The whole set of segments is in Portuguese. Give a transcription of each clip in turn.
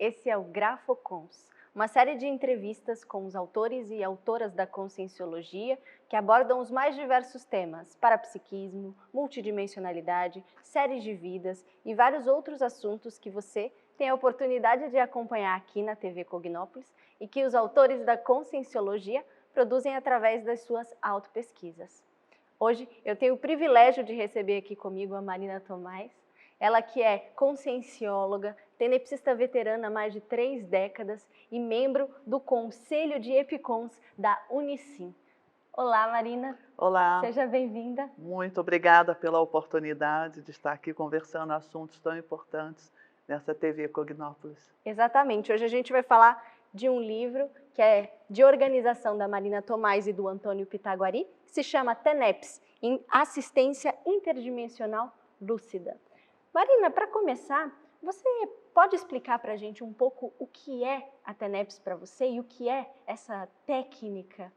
esse é o Grafocons, uma série de entrevistas com os autores e autoras da Conscienciologia que abordam os mais diversos temas, parapsiquismo, multidimensionalidade, séries de vidas e vários outros assuntos que você tem a oportunidade de acompanhar aqui na TV Cognópolis e que os autores da Conscienciologia produzem através das suas autopesquisas. Hoje eu tenho o privilégio de receber aqui comigo a Marina Tomás, ela que é consciencióloga, tenepsista veterana há mais de 3 décadas e membro do Conselho de Epicons da Unicim. Olá, Marina. Olá. Seja bem-vinda. Muito obrigada pela oportunidade de estar aqui conversando assuntos tão importantes nessa TV Cognópolis. Exatamente. Hoje a gente vai falar de um livro que é de organização da Marina Tomás e do Antônio Pitaguari, que se chama TENEPS, em Assistência Interdimensional Lúcida. Marina, para começar, você pode explicar para a gente um pouco o que é a TENEPS para você e o que é essa técnica?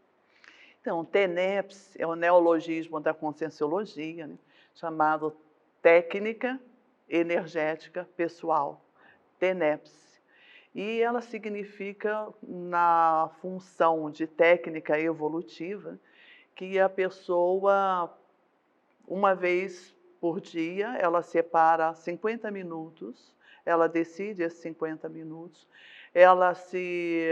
Então, TENEPS é o neologismo da Conscienciologia, né, chamado Técnica Energética Pessoal, TENEPS. E ela significa, na função de técnica evolutiva, que a pessoa, uma vez por dia, ela separa 50 minutos, ela decide esses 50 minutos, ela se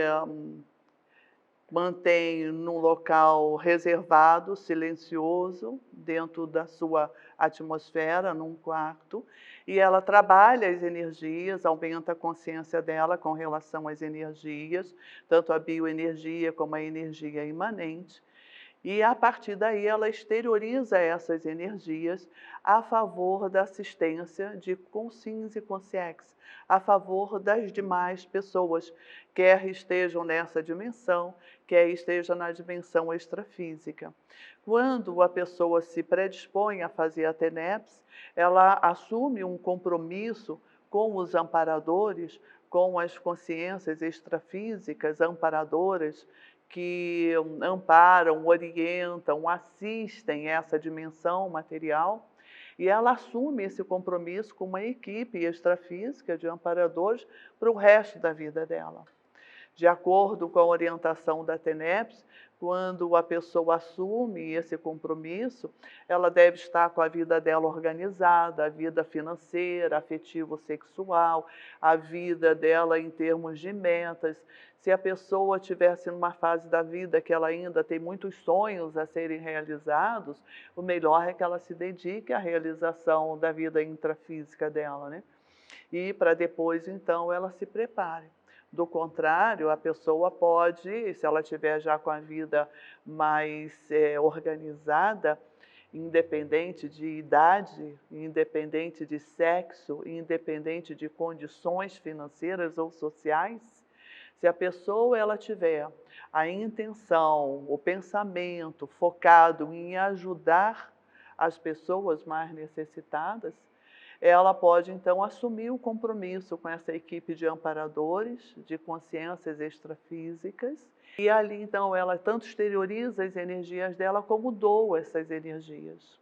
mantém num local reservado, silencioso, dentro da sua atmosfera, num quarto, e ela trabalha as energias, aumenta a consciência dela com relação às energias, tanto a bioenergia como a energia imanente. E, a partir daí, ela exterioriza essas energias a favor da assistência de consciência e consciex, a favor das demais pessoas, quer estejam nessa dimensão, quer estejam na dimensão extrafísica. Quando a pessoa se predispõe a fazer a TENEPS, ela assume um compromisso com os amparadores, com as consciências extrafísicas amparadoras, que amparam, orientam, assistem essa dimensão material, e ela assume esse compromisso com uma equipe extrafísica de amparadores para o resto da vida dela. De acordo com a orientação da TENEPS, quando a pessoa assume esse compromisso, ela deve estar com a vida dela organizada, a vida financeira, afetivo-sexual, a vida dela em termos de metas. Se a pessoa estivesse numa fase da vida que ela ainda tem muitos sonhos a serem realizados, o melhor é que ela se dedique à realização da vida intrafísica dela, né? E para depois, então, ela se prepare. Do contrário, a pessoa pode, se ela estiver já com a vida mais organizada, independente de idade, independente de sexo, independente de condições financeiras ou sociais, se a pessoa ela tiver a intenção, o pensamento focado em ajudar as pessoas mais necessitadas, ela pode, então, assumir o compromisso com essa equipe de amparadores, de consciências extrafísicas, e ali, então, ela tanto exterioriza as energias dela, como doa essas energias.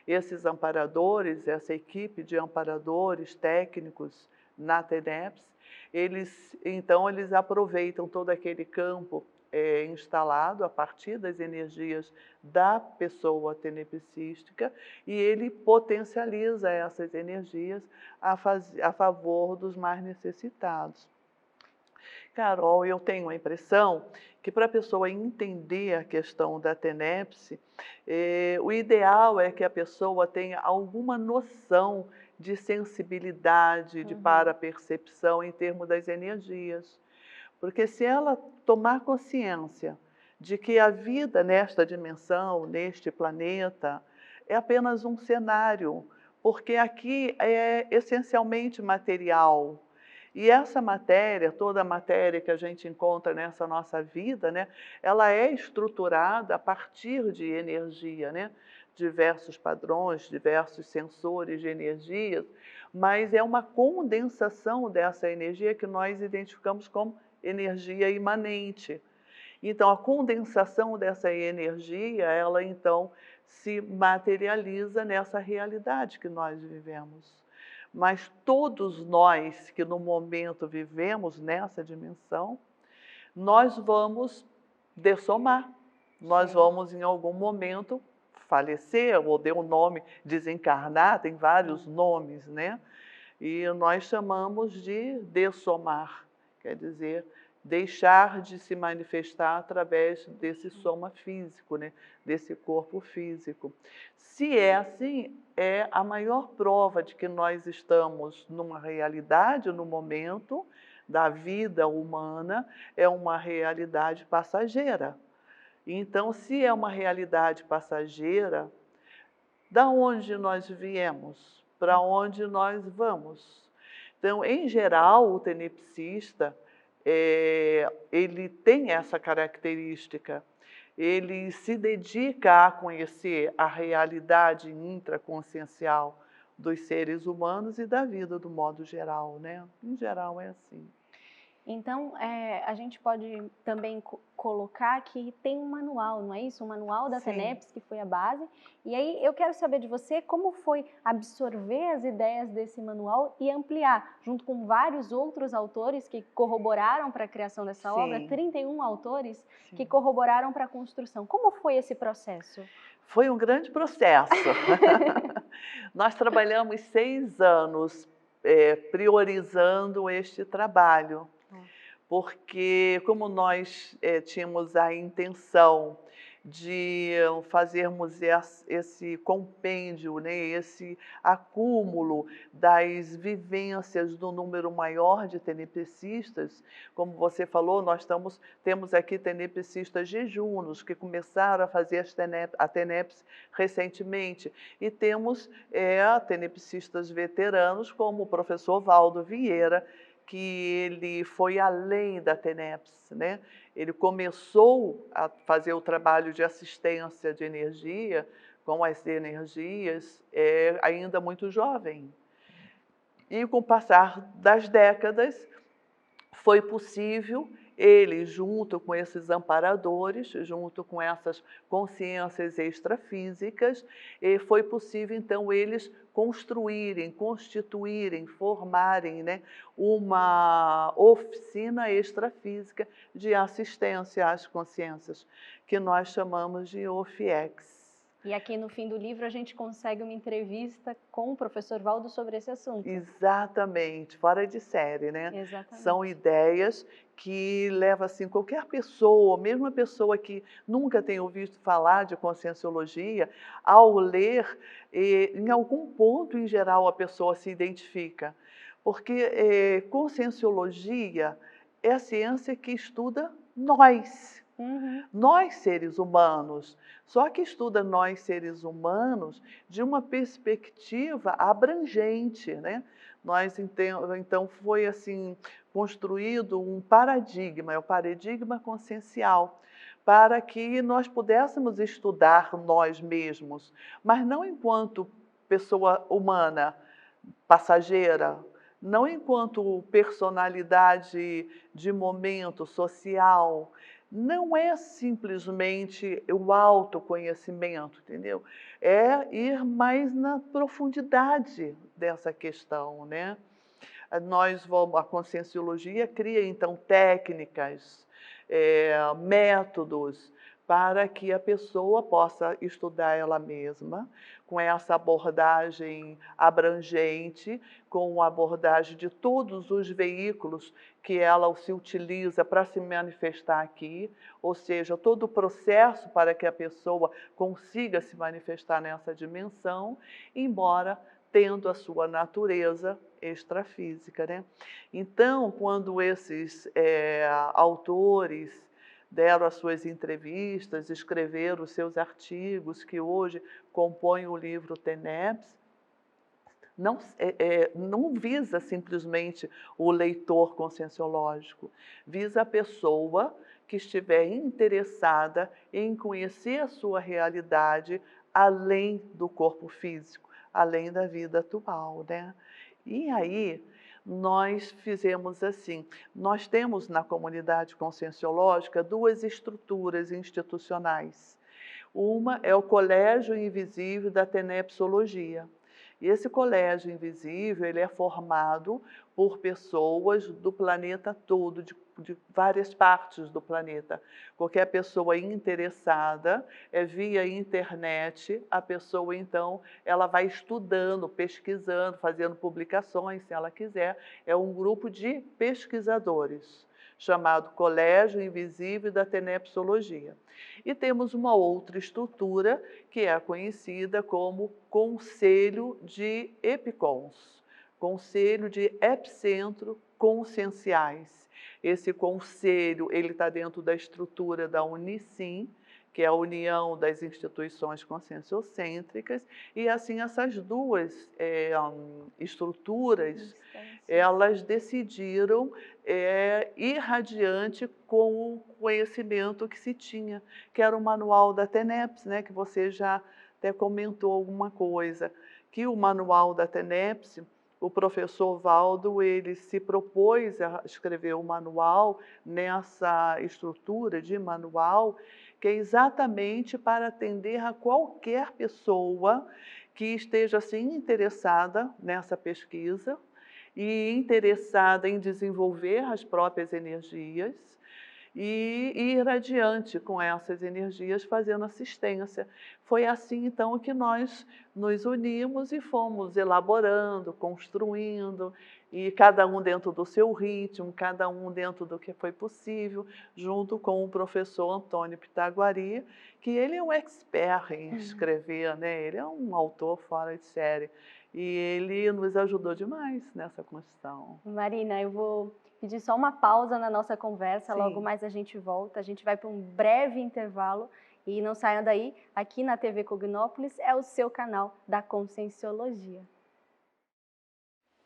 Esses amparadores, essa equipe de amparadores técnicos na TENEPS, eles aproveitam todo aquele campo instalado a partir das energias da pessoa tenepsística, e ele potencializa essas energias a favor dos mais necessitados. Carol, eu tenho a impressão que, para a pessoa entender a questão da TENEPS, o ideal é que a pessoa tenha alguma noção de sensibilidade, de parapercepção em termos das energias. Porque se ela tomar consciência de que a vida nesta dimensão, neste planeta, é apenas um cenário, porque aqui é essencialmente material. E essa matéria, toda a matéria que a gente encontra nessa nossa vida, né, ela é estruturada a partir de energia, né? Diversos padrões, diversos sensores de energias, mas é uma condensação dessa energia que nós identificamos como energia imanente. Então, a condensação dessa energia, ela então se materializa nessa realidade que nós vivemos. mas todos nós que no momento vivemos nessa dimensão, nós vamos dessomar, nós Sim. vamos em algum momento falecer, ou deu o nome desencarnar, tem vários nomes, né? E nós chamamos de dessomar, quer dizer, deixar de se manifestar através desse soma físico, né? Desse corpo físico. Se é assim, é a maior prova de que nós estamos numa realidade, no momento da vida humana, é uma realidade passageira. Então, se é uma realidade passageira, da onde nós viemos? Para onde nós vamos? Então, em geral, o tenepsista, ele tem essa característica. Ele se dedica a conhecer a realidade intraconsciencial dos seres humanos e da vida do modo geral, né? Em geral é assim. Então, a gente pode também colocar que tem um manual, não é isso? Um manual da Sim. TENEPS, que foi a base. E aí eu quero saber de você como foi absorver as ideias desse manual e ampliar, junto com vários outros autores que corroboraram para a criação dessa obra, Sim. 31 autores Sim. que corroboraram para a construção. Como foi esse processo? Foi um grande processo. Nós trabalhamos 6 anos priorizando este trabalho, porque como nós tínhamos a intenção de fazermos esse compêndio, né, esse acúmulo das vivências do número maior de tenepsistas, como você falou, nós temos aqui tenepsistas jejunos que começaram a fazer a TENEPS recentemente, e temos tenepsistas veteranos como o professor Valdo Vieira, que ele foi além da TENEPS, né? Ele começou a fazer o trabalho de assistência de energia com as energias ainda muito jovem. E com o passar das décadas, foi possível ele, junto com esses amparadores, junto com essas consciências extrafísicas, foi possível, então, eles construírem, constituírem, formarem, né, uma oficina extrafísica de assistência às consciências, que nós chamamos de OFIEX. E aqui no fim do livro a gente consegue uma entrevista com o professor Valdo sobre esse assunto. Exatamente, fora de série, né? Exatamente. São ideias que levam assim, qualquer pessoa, mesmo a pessoa que nunca tenha ouvido falar de conscienciologia, ao ler, em algum ponto em geral a pessoa se identifica. Porque conscienciologia é a ciência que estuda nós. Nós, seres humanos, só que estuda nós, seres humanos, de uma perspectiva abrangente, né? Então, foi assim, construído um paradigma, é o paradigma consciencial, para que nós pudéssemos estudar nós mesmos, mas não enquanto pessoa humana, passageira, não enquanto personalidade de momento social, não é simplesmente o autoconhecimento, entendeu? É ir mais na profundidade dessa questão, né? A conscienciologia cria, então, técnicas, métodos, para que a pessoa possa estudar ela mesma, com essa abordagem abrangente, com a abordagem de todos os veículos que ela se utiliza para se manifestar aqui, ou seja, todo o processo para que a pessoa consiga se manifestar nessa dimensão, embora tendo a sua natureza extrafísica, né? Então, quando esses autores deram as suas entrevistas, escreveram os seus artigos, que hoje compõem o livro TENEPS, não visa simplesmente o leitor conscienciológico, visa a pessoa que estiver interessada em conhecer a sua realidade além do corpo físico, além da vida atual, né? E aí, nós fizemos assim, nós temos na comunidade conscienciológica 2 estruturas institucionais. Uma é o Colégio Invisível da Tenepsologia, E esse colégio invisível, ele é formado por pessoas do planeta todo, de várias partes do planeta. Qualquer pessoa interessada, via internet, a pessoa, então, ela vai estudando, pesquisando, fazendo publicações, se ela quiser. É um grupo de pesquisadores, chamado Colégio Invisível da Tenepsologia. E temos uma outra estrutura, que é conhecida como Conselho de Epicons, Conselho de Epicentro Conscienciais. Esse conselho ele está dentro da estrutura da Unicim, que é a união das instituições conscienciocêntricas, e assim essas duas estruturas, elas decidiram ir adiante com o conhecimento que se tinha, que era o manual da TENEPS, né, que você já até comentou alguma coisa, que o manual da TENEPS, o professor Valdo, ele se propôs a escrever o manual nessa estrutura de manual, que é exatamente para atender a qualquer pessoa que esteja assim interessada nessa pesquisa e interessada em desenvolver as próprias energias e ir adiante com essas energias fazendo assistência. Foi assim, então, que nós nos unimos e fomos elaborando, construindo, e cada um dentro do seu ritmo, cada um dentro do que foi possível, junto com o professor Antônio Pitaguari, que ele é um expert em escrever, né? Ele é um autor fora de série. E ele nos ajudou demais nessa construção. Marina, eu vou pedir só uma pausa na nossa conversa, Sim. Logo mais a gente volta, a gente vai para um breve intervalo e não saiam daí, aqui na TV Cognópolis é o seu canal da Conscienciologia.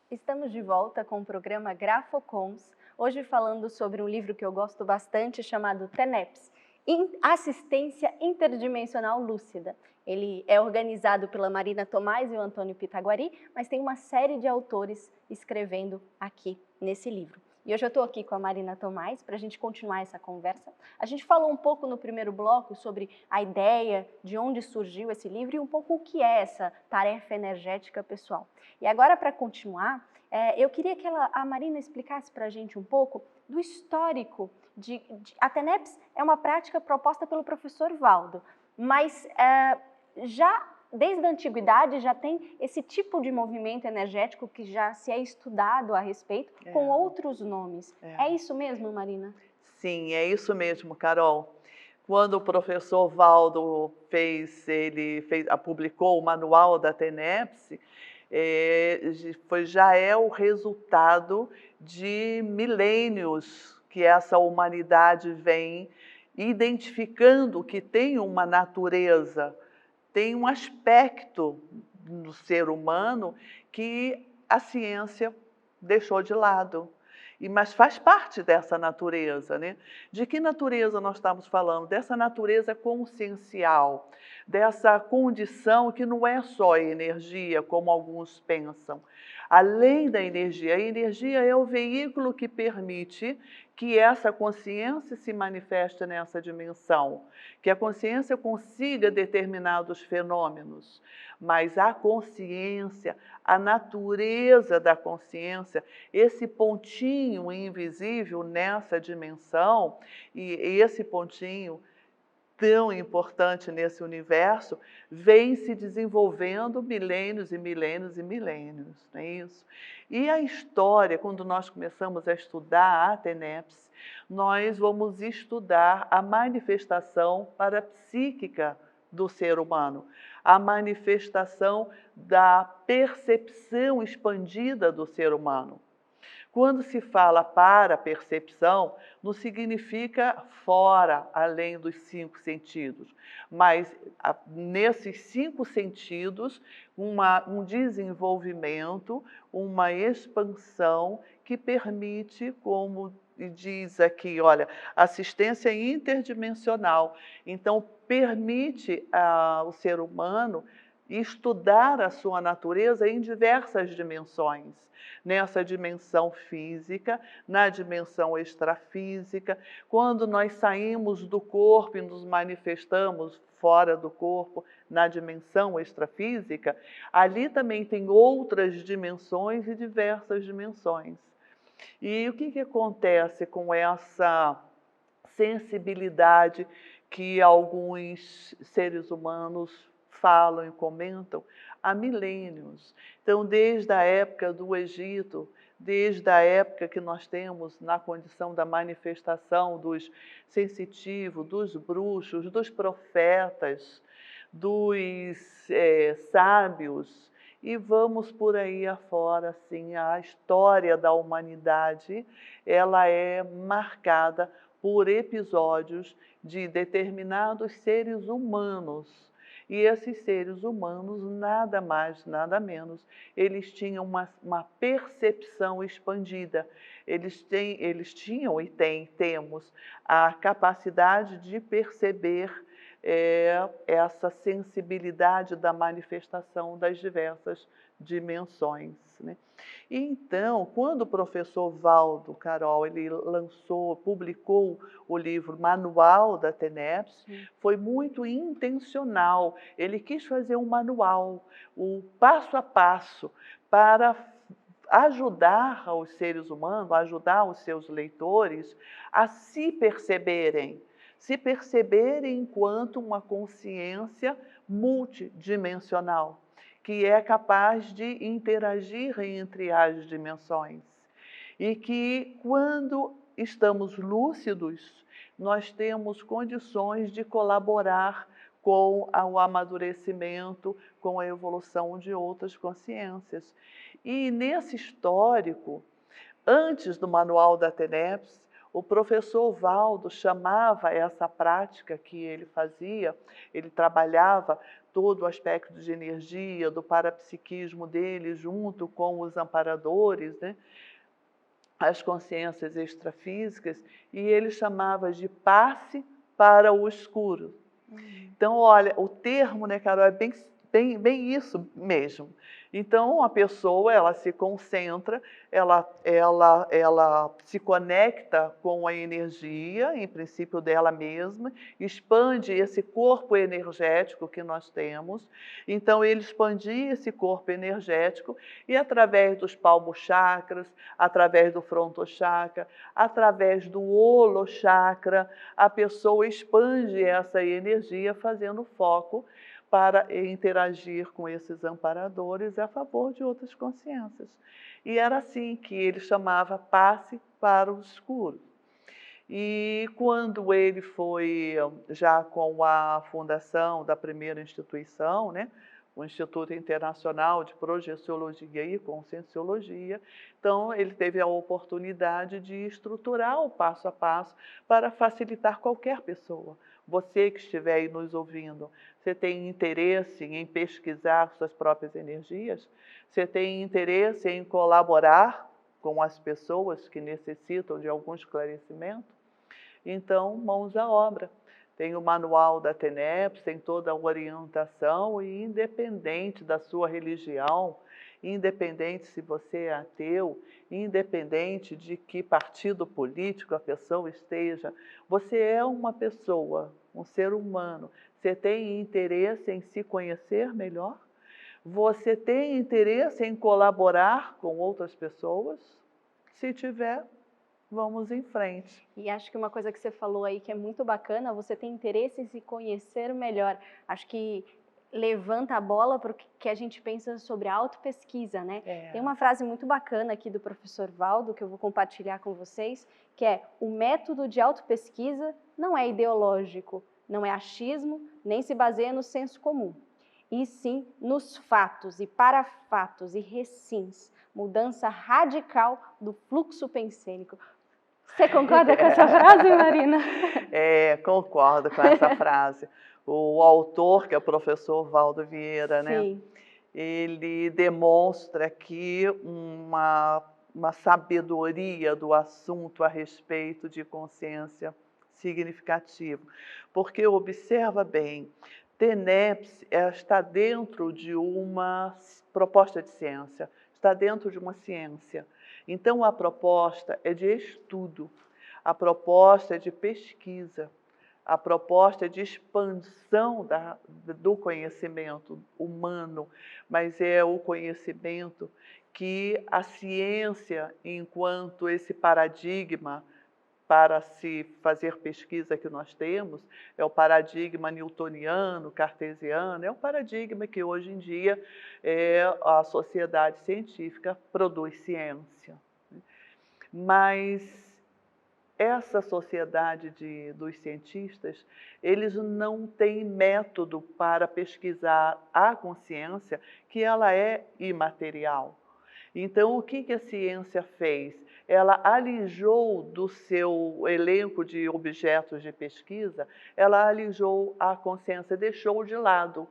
Estamos de volta com o programa Grafocons, hoje falando sobre um livro que eu gosto bastante chamado TENEPS, Assistência Interdimensional Lúcida. Ele é organizado pela Marina Tomás e o Antônio Pitaguari, mas tem uma série de autores escrevendo aqui nesse livro. E hoje eu estou aqui com a Marina Tomás para a gente continuar essa conversa. A gente falou um pouco no primeiro bloco sobre a ideia, de onde surgiu esse livro e um pouco o que é essa tarefa energética pessoal. E agora, para continuar, eu queria que a Marina explicasse para a gente um pouco do histórico a TENEPS é uma prática proposta pelo professor Valdo, mas já desde a antiguidade já tem esse tipo de movimento energético que já se é estudado a respeito com outros nomes. É isso mesmo, Marina? Sim, é isso mesmo, Carol. Quando o professor Valdo publicou o manual da TENEPS, já é o resultado de milênios que essa humanidade vem identificando que tem uma natureza, tem um aspecto no ser humano que a ciência deixou de lado. Mas faz parte dessa natureza, né? De que natureza nós estamos falando? Dessa natureza consciencial, dessa condição que não é só energia, como alguns pensam. Além da energia, a energia é o veículo que permite que essa consciência se manifeste nessa dimensão, que a consciência consiga determinados fenômenos, mas a consciência, a natureza da consciência, esse pontinho invisível nessa dimensão, e esse pontinho tão importante nesse universo, vem se desenvolvendo milênios e milênios e milênios, não é isso? E a história, quando nós começamos a estudar a TENEPS, nós vamos estudar a manifestação parapsíquica do ser humano, a manifestação da percepção expandida do ser humano. Quando se fala para a percepção, não significa fora, além dos 5 sentidos, mas nesses 5 sentidos, um desenvolvimento, uma expansão que permite, como diz aqui, olha, assistência interdimensional. Então, permite ao ser humano e estudar a sua natureza em diversas dimensões. Nessa dimensão física, na dimensão extrafísica, quando nós saímos do corpo e nos manifestamos fora do corpo, na dimensão extrafísica, ali também tem outras dimensões e diversas dimensões. E o que acontece com essa sensibilidade que alguns seres humanos falam e comentam há milênios? Então, desde a época do Egito, desde a época que nós temos na condição da manifestação dos sensitivos, dos bruxos, dos profetas, dos sábios, e vamos por aí afora, assim, a história da humanidade, ela é marcada por episódios de determinados seres humanos. E esses seres humanos, nada mais, nada menos, eles tinham uma percepção expandida. Eles tinham e temos a capacidade de perceber essa sensibilidade da manifestação das diversas dimensões, né? Então, quando o professor Valdo, Carol, ele publicou o livro Manual da TENEPS, foi muito intencional. Ele quis fazer um manual, o passo a passo, para ajudar os seres humanos, ajudar os seus leitores a se perceberem enquanto uma consciência multidimensional, que é capaz de interagir entre as dimensões. E que, quando estamos lúcidos, nós temos condições de colaborar com o amadurecimento, com a evolução de outras consciências. E nesse histórico, antes do Manual da TENEPS, o professor Valdo chamava essa prática que ele fazia, ele trabalhava todo o aspecto de energia, do parapsiquismo dele, junto com os amparadores, né? As consciências extrafísicas, e ele chamava de passe para o escuro. Então, olha, o termo, né, Carol, é bem isso mesmo. Então, a pessoa, ela se concentra, ela se conecta com a energia, em princípio dela mesma, expande esse corpo energético que nós temos. Então, ele expandia esse corpo energético e, através dos palmo-chakras, através do frontochakra, através do holochakra, a pessoa expande essa energia, fazendo foco para interagir com esses amparadores a favor de outras consciências. E era assim que ele chamava passe para o escuro. E quando ele foi, já com a fundação da primeira instituição, né, o Instituto Internacional de Projeciologia e Conscienciologia, então ele teve a oportunidade de estruturar o passo a passo para facilitar qualquer pessoa. Você que estiver aí nos ouvindo, você tem interesse em pesquisar suas próprias energias? Você tem interesse em colaborar com as pessoas que necessitam de algum esclarecimento? Então, mãos à obra. Tem o manual da TENEPS, tem toda a orientação, e independente da sua religião, independente se você é ateu, independente de que partido político a pessoa esteja, você é uma pessoa, um ser humano. Você tem interesse em se conhecer melhor? Você tem interesse em colaborar com outras pessoas? Se tiver, vamos em frente. E acho que uma coisa que você falou aí que é muito bacana, você tem interesse em se conhecer melhor. Acho que levanta a bola para o que a gente pensa sobre a autopesquisa, né? Tem uma frase muito bacana aqui do professor Valdo, que eu vou compartilhar com vocês, que é: o método de autopesquisa não é ideológico, não é achismo, nem se baseia no senso comum, e sim nos fatos e para fatos e recins, mudança radical do fluxo pensênico. Você concorda com essa frase, Marina? Concordo com essa frase. O autor, que é o professor Valdo Vieira, Sim. né? Ele demonstra aqui uma sabedoria do assunto a respeito de consciência significativa. Porque, observa bem, TENEPS está dentro de uma proposta de ciência, está dentro de uma ciência. Então, a proposta é de estudo, a proposta é de pesquisa, a proposta é de expansão do conhecimento humano, mas é o conhecimento que a ciência, enquanto esse paradigma para se fazer pesquisa que nós temos, é o paradigma newtoniano, cartesiano, é o paradigma que hoje em dia a sociedade científica produz ciência. Mas essa sociedade dos cientistas, eles não têm método para pesquisar a consciência, que ela é imaterial. Então, o que a ciência fez? Ela alijou do seu elenco de objetos de pesquisa, ela alijou a consciência, deixou de lado.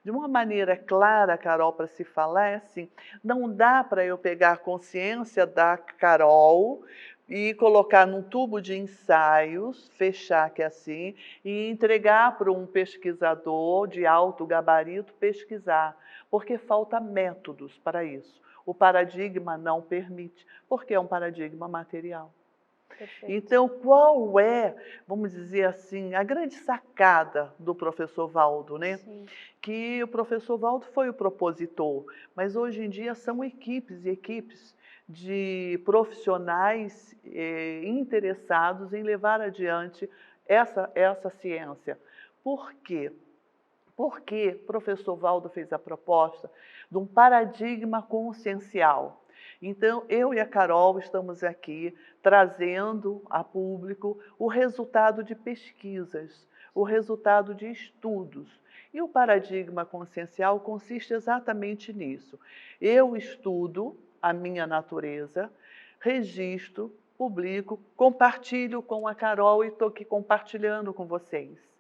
De uma maneira clara, Carol, para se falar, é assim, não dá para eu pegar a consciência da Carol e colocar num tubo de ensaios, fechar que é assim, e entregar para um pesquisador de alto gabarito pesquisar, porque falta métodos para isso. O paradigma não permite, porque é um paradigma material. Perfeito. Então, qual é, vamos dizer assim, a grande sacada do professor Valdo, né? Sim. Que o professor Valdo foi o propositor, mas hoje em dia são equipes e equipes de profissionais interessados em levar adiante essa ciência. Por quê? Porque o professor Valdo fez a proposta de um paradigma consciencial. Então, eu e a Carol estamos aqui trazendo a público o resultado de pesquisas, o resultado de estudos. E o paradigma consciencial consiste exatamente nisso. Eu estudo a minha natureza, registro, publico, compartilho com a Carol e estou aqui compartilhando com vocês.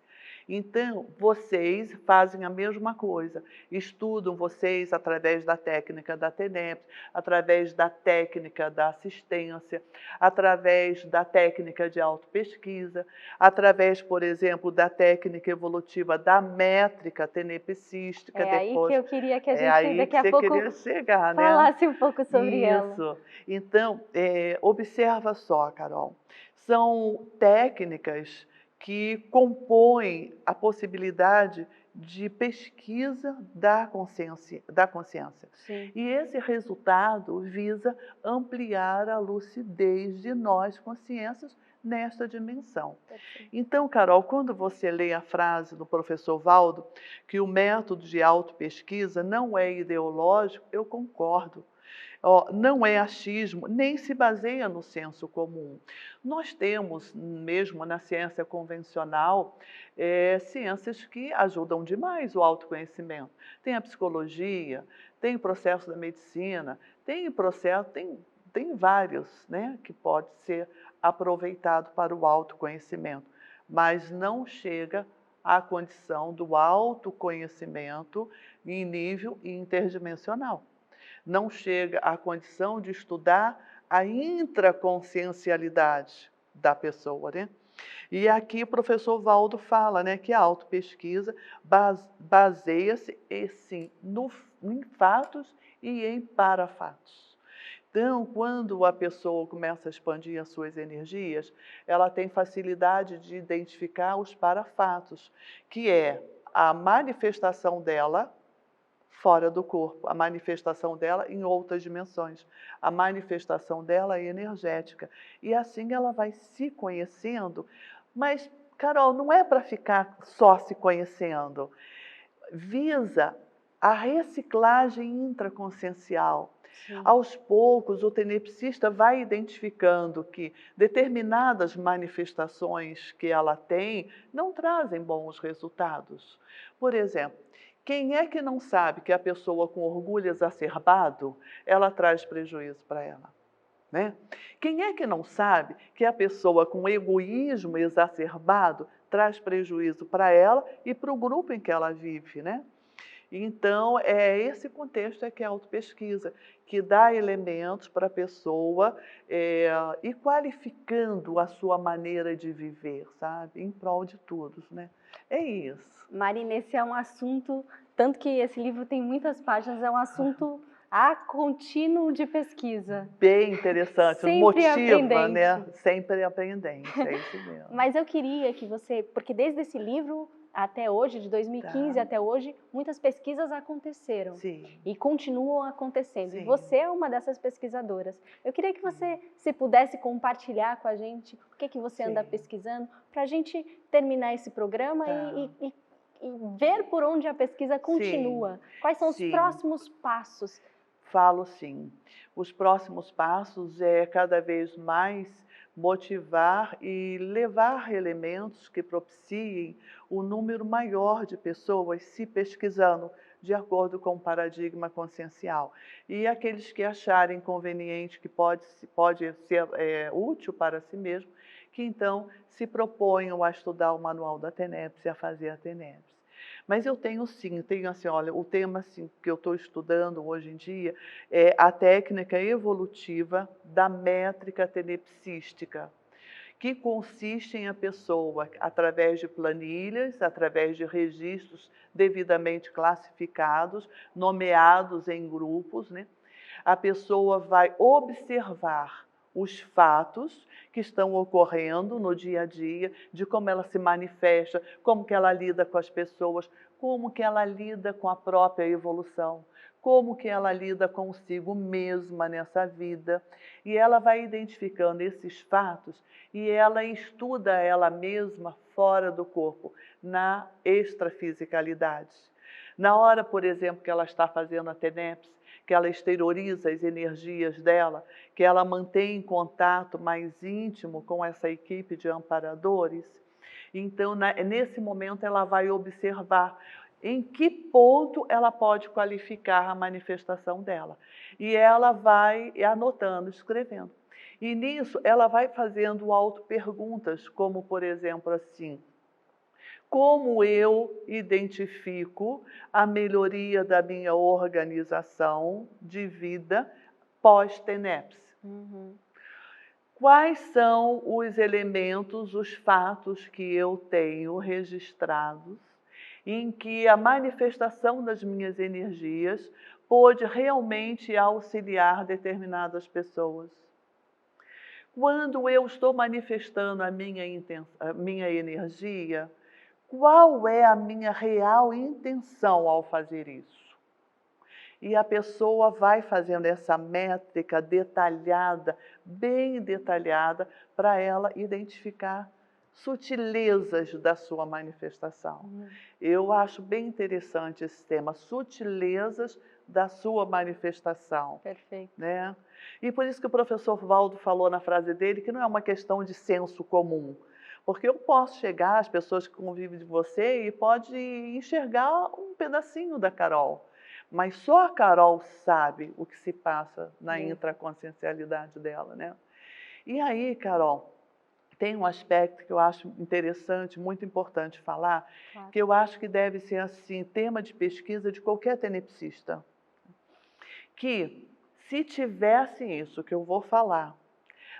Então, vocês fazem a mesma coisa, estudam vocês através da técnica da TENEPS, através da técnica da assistência, através da técnica de autopesquisa, através, por exemplo, da técnica evolutiva da métrica tenepsística. É aí que eu queria que a gente daqui a pouco chegar, falasse um pouco sobre ela. Isso. Então, observa só, Carol, são técnicas que compõem a possibilidade de pesquisa da consciência. Sim. E esse resultado visa ampliar a lucidez de nós, consciências, nesta dimensão. Perfeito. Então, Carol, quando você lê a frase do professor Valdo, que o método de autopesquisa não é ideológico, eu concordo. Não é achismo, nem se baseia no senso comum. Nós temos, mesmo na ciência convencional, ciências que ajudam demais o autoconhecimento. Tem a psicologia, tem o processo da medicina, tem vários, né, que pode ser aproveitado para o autoconhecimento, mas não chega à condição do autoconhecimento em nível interdimensional. Não chega à condição de estudar a intraconsciencialidade da pessoa, né? E aqui o professor Valdo fala, né, que a autopesquisa baseia-se, sim, em fatos e em parafatos. Então, quando a pessoa começa a expandir as suas energias, ela tem facilidade de identificar os parafatos, que é a manifestação dela fora do corpo, a manifestação dela em outras dimensões, a manifestação dela é energética. E assim ela vai se conhecendo, mas, Carol, não é para ficar só se conhecendo, visa a reciclagem intraconsciencial. Sim. Aos poucos, o tenepsista vai identificando que determinadas manifestações que ela tem não trazem bons resultados. Por exemplo, quem é que não sabe que a pessoa com orgulho exacerbado, ela traz prejuízo para ela? Né? Quem é que não sabe que a pessoa com egoísmo exacerbado traz prejuízo para ela e para o grupo em que ela vive, né? Então, é esse contexto é que é a autopesquisa, que dá elementos para a pessoa ir qualificando a sua maneira de viver, sabe? Em prol de todos, né? É isso. Marina, esse é um assunto, tanto que esse livro tem muitas páginas, é um assunto contínuo de pesquisa. Bem interessante, Sempre motiva, né? aprendente. Sempre aprendente, é isso mesmo. Mas eu queria que você, porque desde esse livro até hoje, de 2015 Tá. até hoje, muitas pesquisas aconteceram. Sim. E continuam acontecendo. E Sim. você é uma dessas pesquisadoras. Eu queria que você, se pudesse compartilhar com a gente o que você anda Sim. pesquisando, para a gente terminar esse programa Tá. e ver por onde a pesquisa continua. Quais são os Sim. próximos passos? Falo sim. Os próximos passos é cada vez mais motivar e levar elementos que propiciem um número maior de pessoas se pesquisando de acordo com o paradigma consciencial. E aqueles que acharem conveniente que pode ser útil para si mesmo, que então se proponham a estudar o manual da TENEPS e a fazer a TENEPS. Mas eu tenho sim, tenho assim, olha, o tema assim, que eu estou estudando hoje em dia é a técnica evolutiva da métrica tenepsística, que consiste em a pessoa, através de planilhas, através de registros devidamente classificados, nomeados em grupos, né? A pessoa vai observar os fatos que estão ocorrendo no dia a dia, de como ela se manifesta, como que ela lida com as pessoas, como que ela lida com a própria evolução, como que ela lida consigo mesma nessa vida. E ela vai identificando esses fatos e ela estuda ela mesma fora do corpo, na extrafisicalidade. Na hora, por exemplo, que ela está fazendo a TENEPS, que ela exterioriza as energias dela, que ela mantém contato mais íntimo com essa equipe de amparadores. Então, nesse momento, ela vai observar em que ponto ela pode qualificar a manifestação dela. E ela vai anotando, escrevendo. E nisso, ela vai fazendo auto-perguntas, como, por exemplo, assim: como eu identifico a melhoria da minha organização de vida pós-TENEPS? Quais são os elementos, os fatos que eu tenho registrados em que a manifestação das minhas energias pôde realmente auxiliar determinadas pessoas? Quando eu estou manifestando a minha energia, qual é a minha real intenção ao fazer isso? E a pessoa vai fazendo essa métrica detalhada, bem detalhada, para ela identificar sutilezas da sua manifestação. Eu acho bem interessante esse tema, sutilezas da sua manifestação. Perfeito. Né? E por isso que o professor Valdo falou na frase dele que não é uma questão de senso comum. Porque eu posso chegar às pessoas que convivem de você e pode enxergar um pedacinho da Carol. Mas só a Carol sabe o que se passa na intraconsciencialidade dela, né? E aí, Carol, tem um aspecto que eu acho interessante, muito importante falar, que eu acho que deve ser assim, tema de pesquisa de qualquer tenepsista. Que se tivesse isso que eu vou falar,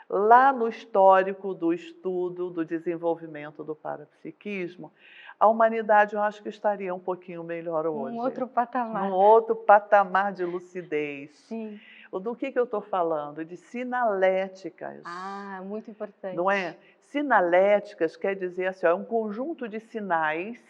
lá no histórico do estudo, do desenvolvimento do parapsiquismo, a humanidade eu acho que estaria um pouquinho melhor hoje. Num outro patamar. Num outro patamar de lucidez. Sim. Do que eu estou falando? De sinaléticas. Ah, muito importante. Não é? Sinaléticas quer dizer assim, é um conjunto de sinais,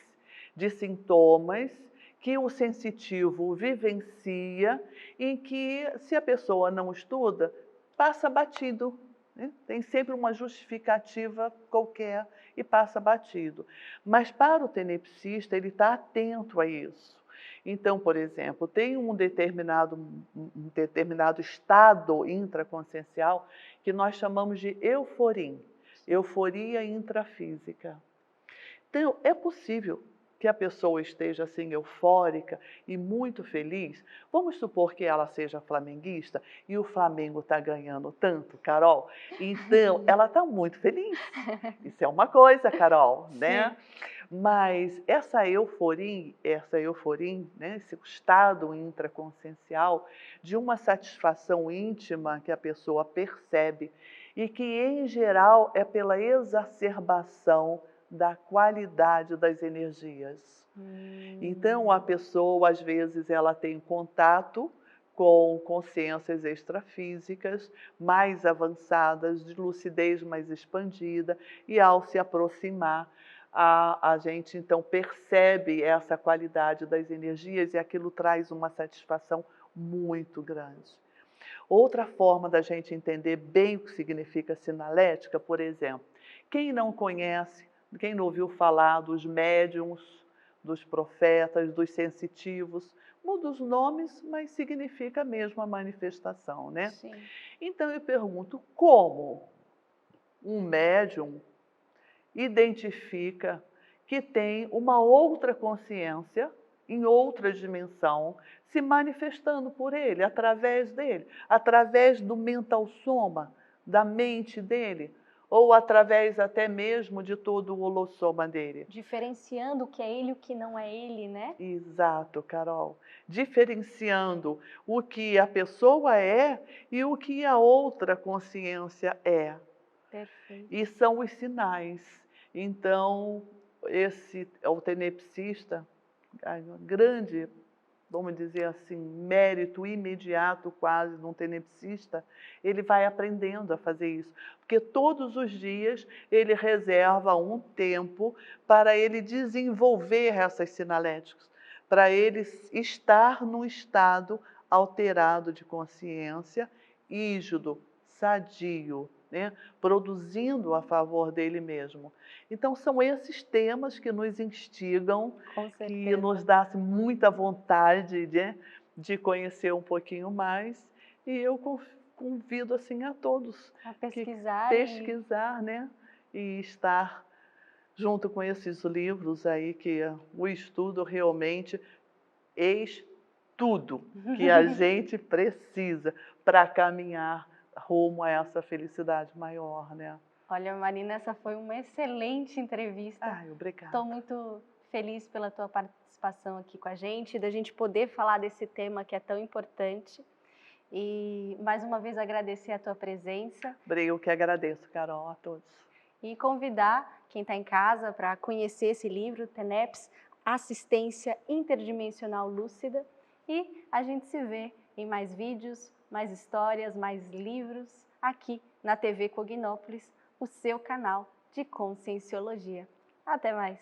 de sintomas, que o sensitivo vivencia, em que, se a pessoa não estuda, passa batido. Né? Tem sempre uma justificativa qualquer e passa batido. Mas para o tenepsista, ele está atento a isso. Então, por exemplo, tem um determinado estado intraconsciencial que nós chamamos de euforia intrafísica. Então, é possível que a pessoa esteja assim eufórica e muito feliz. Vamos supor que ela seja flamenguista e o Flamengo está ganhando tanto, Carol. Então, ela está muito feliz. Isso é uma coisa, Carol, né? Mas essa euforia, né, esse estado intraconsciencial de uma satisfação íntima que a pessoa percebe e que, em geral, é pela exacerbação da qualidade das energias. Então, a pessoa, às vezes, ela tem contato com consciências extrafísicas mais avançadas, de lucidez mais expandida, e ao se aproximar, a gente então percebe essa qualidade das energias e aquilo traz uma satisfação muito grande. Outra forma da gente entender bem o que significa sinalética, por exemplo, quem não conhece, quem não ouviu falar dos médiums, dos profetas, dos sensitivos, muda os nomes, mas significa a mesma manifestação, né? Sim. Então eu pergunto, como um médium identifica que tem uma outra consciência em outra dimensão se manifestando por ele, através do mental soma, da mente dele, ou através até mesmo de todo o holossoma dele. Diferenciando o que é ele e o que não é ele, né? Exato, Carol. Diferenciando o que a pessoa é e o que a outra consciência é. Perfeito. E são os sinais. Então, o tenepsista, grande, vamos dizer assim, mérito imediato quase de um tenepsista, ele vai aprendendo a fazer isso. Porque todos os dias ele reserva um tempo para ele desenvolver essas sinaléticas, para ele estar num estado alterado de consciência, rígido, sadio, né? Produzindo a favor dele mesmo. Então, são esses temas que nos instigam, que nos dá muita vontade de conhecer um pouquinho mais. E eu convido assim, a todos a pesquisar, pesquisar, né? E estar junto com esses livros aí, que o estudo realmente tudo que a gente precisa para caminhar rumo a essa felicidade maior, né? Olha, Marina, essa foi uma excelente entrevista. Ai, obrigada. Estou muito feliz pela tua participação aqui com a gente, da gente poder falar desse tema que é tão importante. E, mais uma vez, agradecer a tua presença. Eu que agradeço, Carol, a todos. E convidar quem está em casa para conhecer esse livro, TENEPS, Assistência Interdimensional Lúcida. E a gente se vê em mais vídeos, mais histórias, mais livros, aqui na TV Cognópolis, o seu canal de Conscienciologia. Até mais!